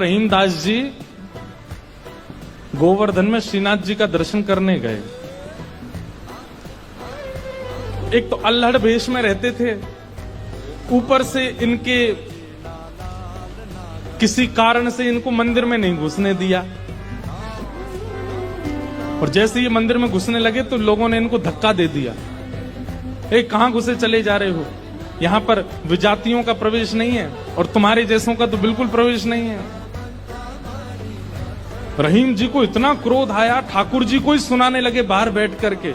रहीमदास जी गोवर्धन में श्रीनाथ जी का दर्शन करने गए। एक तो अल्हड़ वेश में रहते थे, ऊपर से इनके किसी कारण से इनको मंदिर में नहीं घुसने दिया, और जैसे ये मंदिर में घुसने लगे तो लोगों ने इनको धक्का दे दिया। कहां घुसे चले जा रहे हो, यहां पर विजातियों का प्रवेश नहीं है और तुम्हारे जैसों का तो बिल्कुल प्रवेश नहीं है। रहीम जी को इतना क्रोध आया, ठाकुर जी को ही सुनाने लगे बाहर बैठ करके।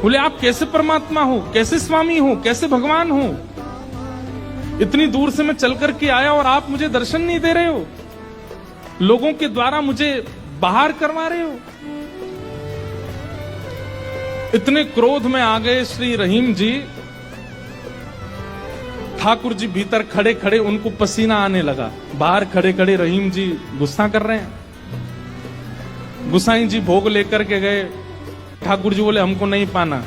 बोले आप कैसे परमात्मा हो, कैसे स्वामी हो, कैसे भगवान हो? इतनी दूर से मैं चल करके आया और आप मुझे दर्शन नहीं दे रहे हो, लोगों के द्वारा मुझे बाहर करवा रहे हो। इतने क्रोध में आ गए श्री रहीम जी। ठाकुर जी भीतर खड़े खड़े उनको पसीना आने लगा, बाहर खड़े खड़े रहीम जी गुस्सा कर रहे हैं। गुसाई जी भोग लेकर के गए, ठाकुर जी बोले हमको नहीं पाना।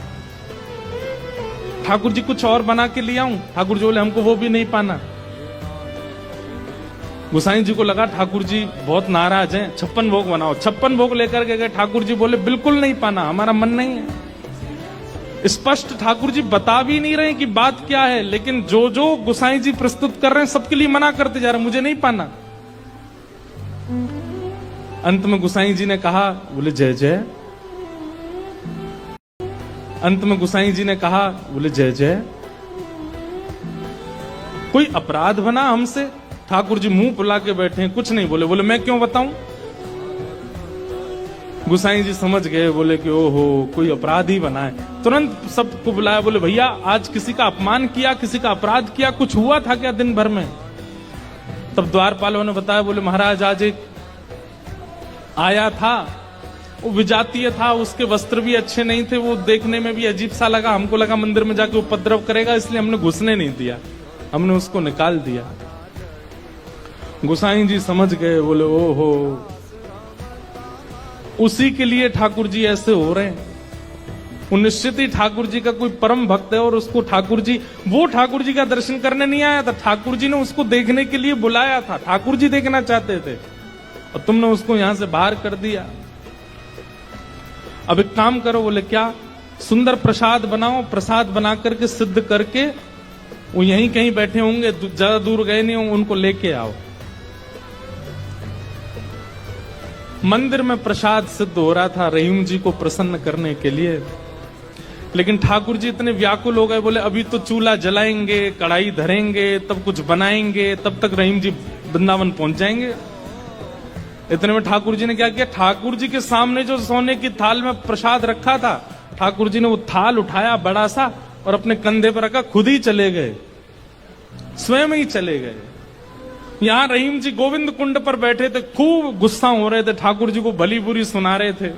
ठाकुर जी कुछ और बना के ले आऊं, ठाकुर जी बोले हमको वो भी नहीं पाना। गुसाई जी को लगा ठाकुर जी बहुत नाराज हैं, 56 भोग बनाओ। 56 भोग लेकर के गए, ठाकुर जी बोले बिल्कुल नहीं पाना, हमारा मन नहीं है। स्पष्ट ठाकुर जी बता भी नहीं रहे कि बात क्या है, लेकिन जो जो गुसाई जी प्रस्तुत कर रहे हैं सबके लिए मना करते जा रहे हैं, मुझे नहीं पाना। अंत में गुसाई जी ने कहा, बोले जय जय। अंत में गुसाई जी ने कहा, बोले जय जय। कोई अपराध बना हमसे? ठाकुर जी मुंह फुला के बैठे हैं, कुछ नहीं बोले। बोले मैं क्यों बताऊं? गुसाई जी समझ गए, बोले कि ओहो कोई अपराध ही बना है। तुरंत सबको बुलाया, बोले भैया आज किसी का अपमान किया, किसी का अपराध किया, कुछ हुआ था क्या दिन भर में? तब द्वारपालों ने बताया, बोले महाराज आज एक आया था, वो विजातीय था, उसके वस्त्र भी अच्छे नहीं थे, वो देखने में भी अजीब सा लगा, हमको लगा मंदिर में जाके उपद्रव करेगा, इसलिए हमने घुसने नहीं दिया, हमने उसको निकाल दिया। गुसाई जी समझ गए, बोले ओहो उसी के लिए ठाकुर जी ऐसे हो रहे हैं। वो निश्चित ही ठाकुर जी का कोई परम भक्त है, और उसको ठाकुर जी, वो ठाकुर जी का दर्शन करने नहीं आया था, ठाकुर जी ने उसको देखने के लिए बुलाया था। ठाकुर जी देखना चाहते थे और तुमने उसको यहां से बाहर कर दिया। अब एक काम करो, बोले क्या? सुंदर प्रसाद बनाओ, प्रसाद बना करके सिद्ध करके, वो यहीं कहीं बैठे होंगे, ज्यादा दूर गए नहीं होंगे, उनको लेके आओ। मंदिर में प्रसाद सिद्ध हो रहा था रहीम जी को प्रसन्न करने के लिए, लेकिन ठाकुर जी इतने व्याकुल हो गए, बोले अभी तो चूल्हा जलाएंगे, कढ़ाई धरेंगे, तब कुछ बनाएंगे, तब तक रहीम जी वृंदावन पहुंच जाएंगे। इतने में ठाकुर जी ने क्या किया, ठाकुर जी के सामने जो सोने की थाल में प्रसाद रखा था, ठाकुर जी ने वो थाल उठाया बड़ा सा और अपने कंधे पर रखा, खुद ही चले गए, स्वयं ही चले गए। यहां रहीम जी गोविंद कुंड पर बैठे थे, खूब गुस्सा हो रहे थे, ठाकुर जी को भली बुरी सुना रहे थे।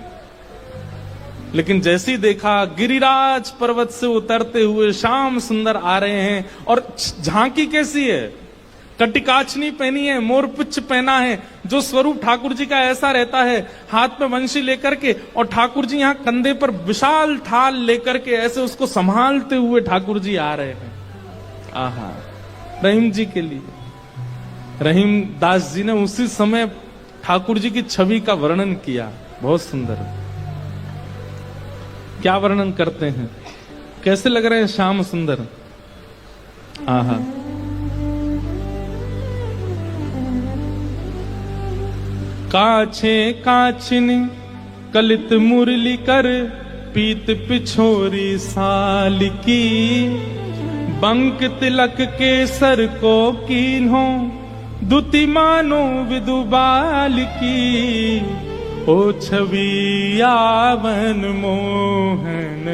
लेकिन जैसे ही देखा गिरिराज पर्वत से उतरते हुए श्याम सुंदर आ रहे हैं, और झांकी कैसी है, कटिकाचनी पहनी है, मोरपुच्छ पहना है, जो स्वरूप ठाकुर जी का ऐसा रहता है, हाथ में वंशी लेकर के, और ठाकुर जी यहाँ कंधे पर विशाल थाल लेकर के ऐसे उसको संभालते हुए ठाकुर जी आ रहे हैं। आहा, रहीम जी के लिए रहीम दास जी ने उसी समय ठाकुर जी की छवि का वर्णन किया, बहुत सुंदर। क्या वर्णन करते हैं, कैसे लग रहे हैं श्याम सुंदर? आहा, काछे काछिनी कलित मुरली कर, पीत पिछोरी साल की, बंक तिलक के सर को कीन्हो, दुति मानो विदुबाल की, ओ छवि आवन मोहन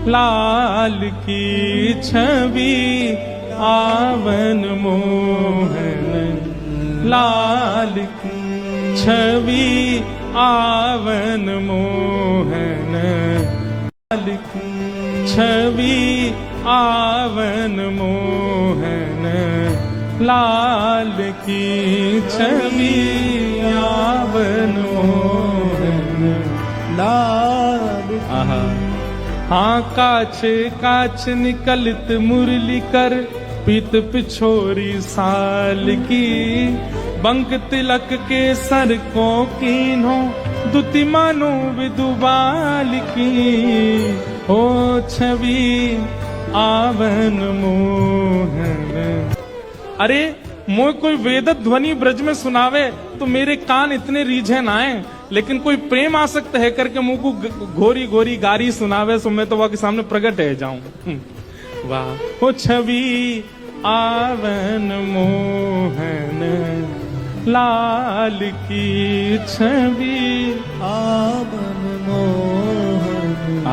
लाल की, छवि आवन मोहन लाल की, छवि आवन मोहन लाल की, छवि आवन मोहन लाल की, छवि आवन मोहन लाल। आहा, हाँ काछ काछ निकलित मुरली कर, पीत पिछोरी साल की, बंक तिलक के सर को कीन्हो, दुति मानो विदुबाल की। हो छवि आवन मोहन। अरे मोय कोई वेद ध्वनि ब्रज में सुनावे तो मेरे कान इतने रीझे ना आए, लेकिन कोई प्रेम आसक्त है करके मुंह को घोरी घोरी गारी सुनावे सो मैं तो वह के सामने प्रकट है जाऊं। वाह। हो छवि आवन मोहन लाल की, छवि आवन मोहन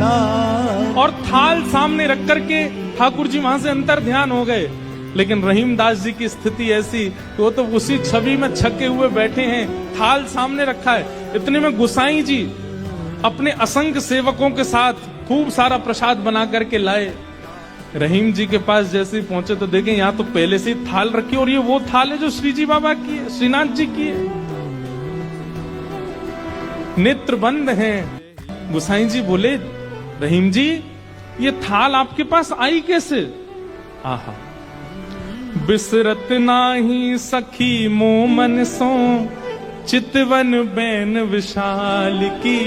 लाल। और थाल सामने रख करके ठाकुर जी वहां से अंतर ध्यान हो गए, लेकिन रहीमदास जी की स्थिति ऐसी कि वो तो उसी छवि में छके हुए बैठे हैं, थाल सामने रखा है। इतने में गुसाई जी अपने असंख्य सेवकों के साथ खूब सारा प्रसाद बना करके लाए। रहीम जी के पास जैसे ही पहुंचे तो देखें यहाँ तो पहले से ही थाल रखी, और ये वो थाल है जो श्री जी बाबा की है, श्रीनाथ जी की है। नेत्र बंद हैं। गुसाई जी बोले, रहीम जी ये थाल आपके पास आई कैसे? आहा। बिसरत नाही सखी मोमन सो, चितवन बैन विशाल की।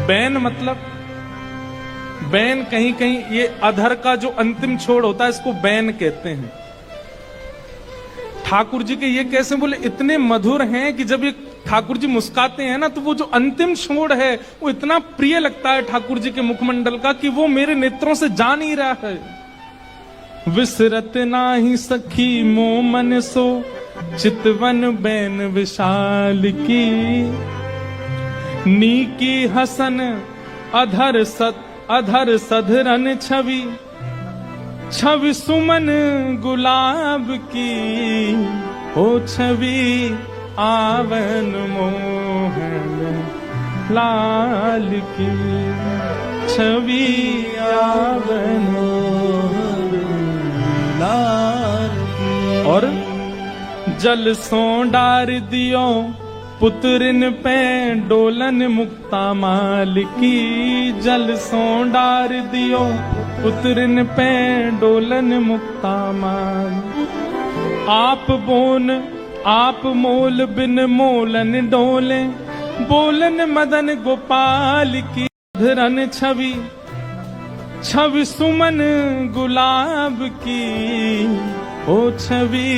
बैन मतलब, बैन कहीं कहीं ये अधर का जो अंतिम छोड़ होता है इसको बैन कहते हैं। ठाकुर जी के ये कैसे बोले, इतने मधुर हैं कि जब ये ठाकुर जी मुस्काते हैं ना तो वो जो अंतिम छोड़ है वो इतना प्रिय लगता है ठाकुर जी के मुखमंडल का कि वो मेरे नेत्रों से जा नहीं रहा है। विसरत नाही सखी मोमन सो, चितवन बैन विशाल की। नीकी हसन अधर सधरन छवि, छवि सुमन गुलाब की। ओ छवि आवन मोहन लाल की, छवि आवन मोहन लाल की। और जल सो डार दियो पुत्रिन पे डोलन मुक्ता माल की। जल सो डार दियो पुत्रिन पे डोलन मुक्ता माल। आप मोल बिन मोलन डोले, बोलन मदन गोपाल की। धरन छवि छवि सुमन गुलाब की। ओ छवि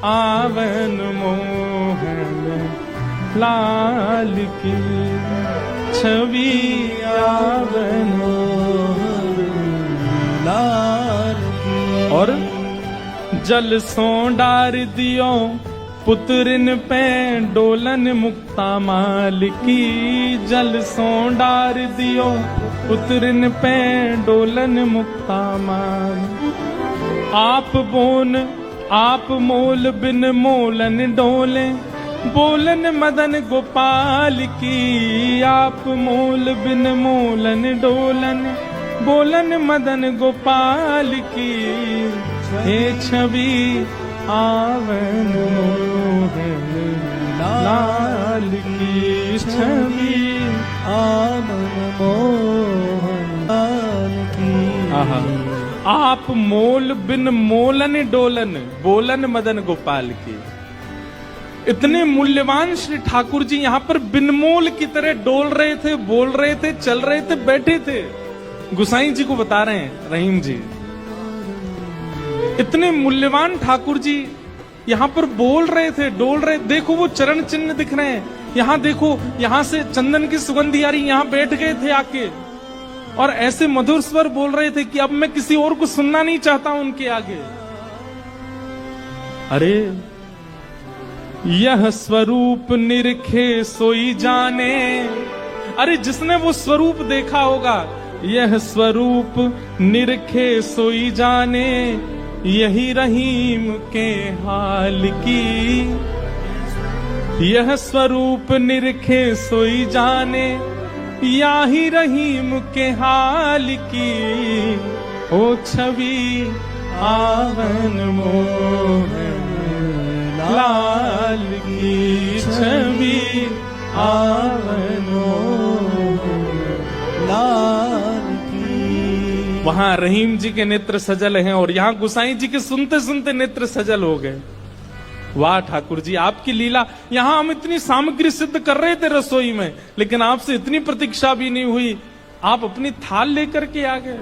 आवन मोहन लाल की, छवि आवन मोहन लाल की। और जल सो डार दियो पुत्रिन पे डोलन मुक्ता माल की। जल सो डार दियो पुत्रिन पे डोलन मुक्ता माल। आप मोल बिन मोलन डोले, बोलन मदन गोपाल की। आप मोल बिन मोलन डोलन, बोलन मदन गोपाल की। हे छवि आवन मोहन लाल की, छवि आवन मोहन लाल की। आहा। आप मोल बिन मोलन डोलन, बोलन मदन गोपाल की। इतने मूल्यवान श्री ठाकुर जी यहाँ पर बिनमोल की तरह डोल रहे थे, बोल रहे थे, चल रहे थे, बैठे थे। गुसाई जी को बता रहे हैं रहीम जी, इतने मूल्यवान ठाकुर जी यहाँ पर बोल रहे थे, डोल रहे। देखो वो चरण चिन्ह दिख रहे हैं, यहाँ देखो, यहाँ से चंदन की सुगंधी आ रही, यहाँ बैठ गए थे आके और ऐसे मधुर स्वर बोल रहे थे कि अब मैं किसी और को सुनना नहीं चाहता उनके आगे। अरे यह स्वरूप निरखे सोई जाने। अरे जिसने वो स्वरूप देखा होगा, यह स्वरूप निरखे सोई जाने, यही रहीम के हाल की। यह स्वरूप निरखे सोई जाने, यही रहीम के हाल की। ओ छवि आवन मोहन लाल की, छवि आवन मोहन लाल की। वहां रहीम जी के नेत्र सजल हैं और यहां गुसाई जी के सुनते सुनते नेत्र सजल हो गए। वाह ठाकुर जी, आपकी लीला। यहां हम इतनी सामग्री सिद्ध कर रहे थे रसोई में, लेकिन आपसे इतनी प्रतीक्षा भी नहीं हुई, आप अपनी थाल लेकर के आ गए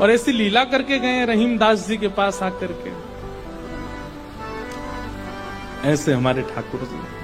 और ऐसी लीला करके गए रहीम दास जी के पास आकर के। ऐसे हमारे ठाकुर जी।